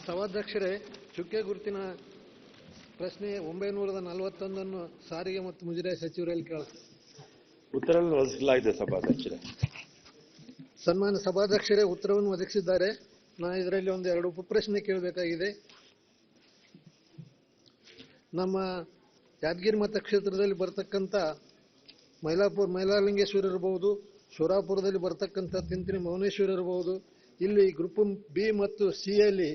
ಸಭಾಧ್ಯಕ್ಷರೇ, ಚುಕ್ಕೆ ಗುರುತಿನ ಪ್ರಶ್ನೆ 941 ಸಾರಿಗೆ ಮತ್ತು ಮುಜರಾಯಿ ಸಚಿವರಲ್ಲಿ ಕೇಳುತ್ತೆ. ಉತ್ತರವನ್ನು ಒದಗಿಸಲಾಗಿದೆ ಸಭಾಧ್ಯಕ್ಷರೇ. ಸನ್ಮಾನ್ಯ ಸಭಾಧ್ಯಕ್ಷರೇ, ಉತ್ತರವನ್ನು ಒದಗಿಸಿದ್ದಾರೆ. ನಾನು ಇದರಲ್ಲಿ ಒಂದು 2 ಉಪಪ್ರಶ್ನೆ ಕೇಳಬೇಕಾಗಿದೆ. ನಮ್ಮ ಯಾದಗಿರಿ ಮತಕ್ಷೇತ್ರದಲ್ಲಿ ಬರತಕ್ಕಂಥ ಮೈಲಾಲಿಂಗೇಶ್ವರ ಇರಬಹುದು, ಶೋರಾಪುರದಲ್ಲಿ ಬರತಕ್ಕಂಥ ತಿಂತಿನಿ ಮೌನೇಶ್ವರ ಇರಬಹುದು. ಇಲ್ಲಿ ಗ್ರೂಪ್ ಬಿ ಮತ್ತು ಸಿ ಯಲ್ಲಿ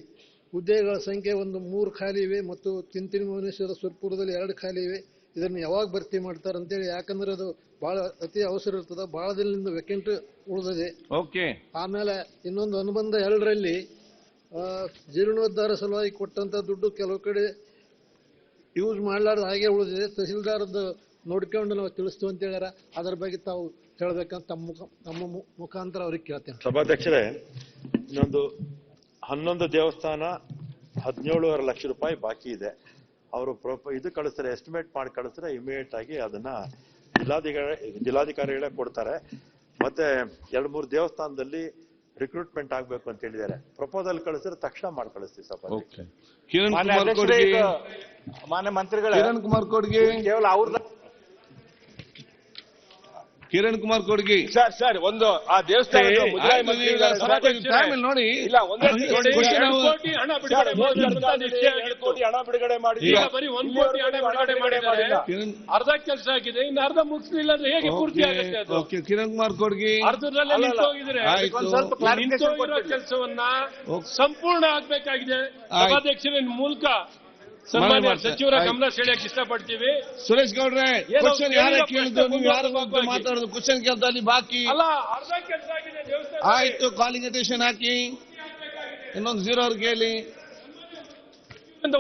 ಹುದ್ದೆಗಳ ಸಂಖ್ಯೆ 3 ಖಾಲಿ ಇವೆ ಮತ್ತು ತಿಂತಿನಿ ಮೌನೇಶ್ವರ ಸುರ್ಪುರದಲ್ಲಿ 2 ಖಾಲಿ ಇವೆ. ಇದನ್ನು ಯಾವಾಗ ಭರ್ತಿ ಮಾಡ್ತಾರೆ ಅಂತೇಳಿ, ಯಾಕಂದ್ರೆ ಅದು ಬಹಳ ಅತಿ ಅವಸರ ಇರ್ತದೆ. ಬಹಳ ದಿನದಿಂದ ವೇಕೆಂಟ್ ಉಳಿದಿದೆ. ಆಮೇಲೆ ಇನ್ನೊಂದು ಅನುಬಂಧ 2ರಲ್ಲಿ ಜೀರ್ಣೋದ್ಧಾರ ಸಲುವಾಗಿ ಕೊಟ್ಟಂತ ದುಡ್ಡು ಕೆಲವು ಕಡೆ ಯೂಸ್ ಮಾಡಲಾರ್ದು ಹಾಗೆ ಉಳಿದಿದೆ. ತಹಸೀಲ್ದಾರದ್ದು ನೋಡ್ಕೊಂಡು ನಾವು ತಿಳಿಸ್ತು ಅಂತ ಹೇಳ್ಯಾರ. ಅದರ ಬಗ್ಗೆ ತಾವು ಹೇಳಬೇಕಂತ ತಮ್ಮ ಮುಖಾಂತರ ಅವ್ರಿಗೆ ಕೇಳ್ತೇನೆ. ಸಭಾಧ್ಯಕ್ಷರೇ, ಇನ್ನೊಂದು 11 ದೇವಸ್ಥಾನ 17.5 ಲಕ್ಷ ರೂಪಾಯಿ ಬಾಕಿ ಇದೆ. ಅವರು ಇದು ಕಳಿಸ್ತಾರೆ, ಎಸ್ಟಿಮೇಟ್ ಮಾಡಿ ಕಳಿಸ್ತಾರೆ. ಇಮಿಡಿಯೇಟ್ ಆಗಿ ಅದನ್ನ ಜಿಲ್ಲಾಧಿಕಾರಿಗಳೇ ಕೊಡ್ತಾರೆ. ಮತ್ತೆ 2-3 ದೇವಸ್ಥಾನದಲ್ಲಿ ರಿಕ್ರೂಟ್ಮೆಂಟ್ ಆಗ್ಬೇಕು ಅಂತ ಹೇಳಿದ್ದಾರೆ. ಪ್ರಪೋಸಲ್ ಕಳಿಸಿದ್ರೆ ತಕ್ಷಣ ಮಾಡಿ ಕಳಿಸ್ತೀವಿ ಸಭಾಧ್ಯಕ್ಷ. ಮಾನ್ಯ ಮಂತ್ರಿಗಳೇ, ಕಿರಣ್ ಕುಮಾರ್ ಕೊಡ್ಗಿ ಕೇವಲ ಅವ್ರನ್ನ ಕಿರಣ್ ಕುಮಾರ್ ಕೊಡ್ಗಿ ಸರ್ ಒಂದು ಆ ದೇವಸ್ಥಾನ ನೋಡಿ ಇಲ್ಲ ಕೋಟಿ ಹಣ ಬಿಡುಗಡೆ ಮಾಡಿ ಬರೀ 1 ಕೋಟಿ ಹಣ ಬಿಡುಗಡೆ ಮಾಡಿದ್ದಾರೆ. ಅರ್ಧ ಕೆಲಸ ಆಗಿದೆ, ಇನ್ನು ಅರ್ಧ ಮುಗಿಸ್ಲಿಲ್ಲ ಅಂದ್ರೆ ಹೇಗೆ ಪೂರ್ತಿ ಆಗುತ್ತೆ? ಕಿರಣ್ ಕುಮಾರ್ ಕೊಡ್ಗಿ ಅರ್ಧದಲ್ಲೇ ನಿಂತೋಗಿದ್ರೆ ನಿಂತೋಗಿರೋ ಕೆಲಸವನ್ನ ಸಂಪೂರ್ಣ ಆಗ್ಬೇಕಾಗಿದೆ. ಸಭಾಧ್ಯಕ್ಷರ ಮೂಲಕ ಸನ್ಮಾನ್ಯ ಸಚಿವರ ಗಮನ ಸೆಳೆಯಕ್ಕೆ ಇಷ್ಟಪಡ್ತೀವಿ. ಸುರೇಶ್ ಗೌಡ್ರೆ, ಕ್ವಶನ್ ಯಾರೇ ಕೇಳಿದ್ರು, ನೀವು ಯಾರ ಬಗ್ಗೆ ಮಾತಾಡೋದು? ಕ್ವಶನ್ ಕೇಳ್ದಲ್ಲಿ ಬಾಕಿ ಅಲ್ಲ, ಅರ್ಧ ಕೆಲಸ ಆಗಿದೆ ದೇವಸ್ಥಾನ. ಆಯ್ತು, ಕಾಲಿಂಗ್ ಅಟೆನ್ಷನ್ ಹಾಕಿ ಇನ್ನೊಂದು 0 ಅವ್ರಿಗೆ ಹೇಳಿ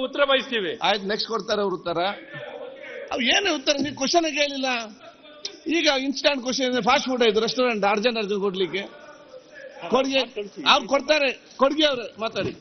ಉತ್ತರ ಬಯಸ್ತೀವಿ. ಆಯ್ತು, ನೆಕ್ಸ್ಟ್ ಕೊಡ್ತಾರೆ ಅವ್ರ ಉತ್ತರ. ಅವ್ ಏನೇ ಉತ್ತರ, ನೀವು ಕ್ವಶನ್ ಕೇಳಿಲ್ಲ. ಈಗ ಇನ್ಸ್ಟಾಂಟ್ ಕ್ವಶನ್, ಫಾಸ್ಟ್ ಫುಡ್ ಆಯ್ತು, ರೆಸ್ಟೋರೆಂಟ್ ಅರ್ಜೆಂಟ್ ಕೊಡ್ಲಿಕ್ಕೆ ಕೊಡ್ಗೆ ಅವ್ರು ಕೊಡ್ತಾರೆ. ಕೊಡ್ಗೆ ಅವ್ರೆ ಮಾತಾಡಿ.